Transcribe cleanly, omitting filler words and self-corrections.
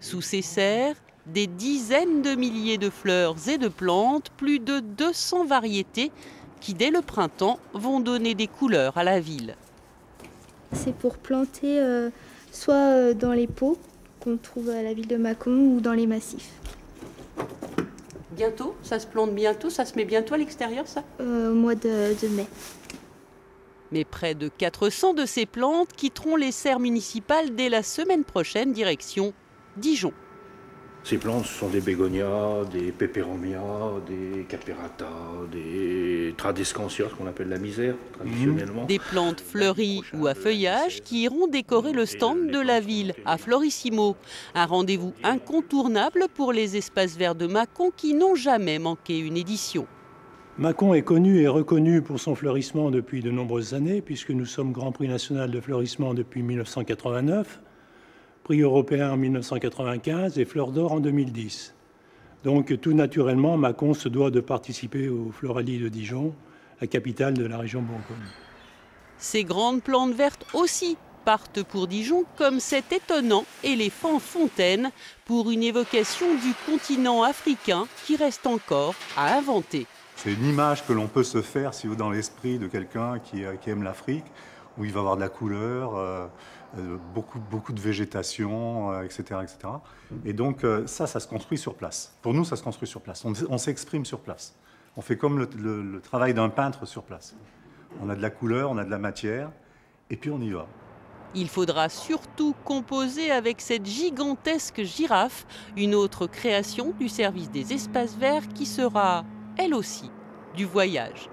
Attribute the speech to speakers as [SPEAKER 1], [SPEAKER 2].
[SPEAKER 1] Sous ces serres, des dizaines de milliers de fleurs et de plantes, plus de 200 variétés qui, dès le printemps, vont donner des couleurs à la ville.
[SPEAKER 2] C'est pour planter soit dans les pots qu'on trouve à la ville de Mâcon ou dans les massifs.
[SPEAKER 1] Bientôt, ça se plante bientôt, ça se met bientôt à l'extérieur, ça?
[SPEAKER 2] Au mois de mai.
[SPEAKER 1] Mais près de 400 de ces plantes quitteront les serres municipales dès la semaine prochaine, direction Dijon.
[SPEAKER 3] Ces plantes sont des bégonias, des peperomias, des caperata, des tradescantia, ce qu'on appelle la misère traditionnellement.
[SPEAKER 1] Des plantes fleuries ou à feuillage qui iront décorer le stand de la ville à Florissimo. Un rendez-vous incontournable pour les espaces verts de Mâcon qui n'ont jamais manqué une édition.
[SPEAKER 4] Mâcon est connu et reconnu pour son fleurissement depuis de nombreuses années, puisque nous sommes Grand Prix national de fleurissement depuis 1989, Prix européen en 1995 et Fleur d'Or en 2010. Donc tout naturellement, Mâcon se doit de participer au Floralie de Dijon, la capitale de la région Bourgogne.
[SPEAKER 1] Ces grandes plantes vertes aussi partent pour Dijon, comme cet étonnant éléphant fontaine, pour une évocation du continent africain qui reste encore à inventer.
[SPEAKER 5] C'est une image que l'on peut se faire si vous dans l'esprit de quelqu'un qui aime l'Afrique, où il va avoir de la couleur, beaucoup de végétation, etc., etc. Et donc ça se construit sur place. Pour nous, ça se construit sur place. On s'exprime sur place. On fait comme le travail d'un peintre sur place. On a de la couleur, on a de la matière, et puis on y va.
[SPEAKER 1] Il faudra surtout composer avec cette gigantesque girafe, une autre création du service des espaces verts qui sera, elle aussi, du voyage.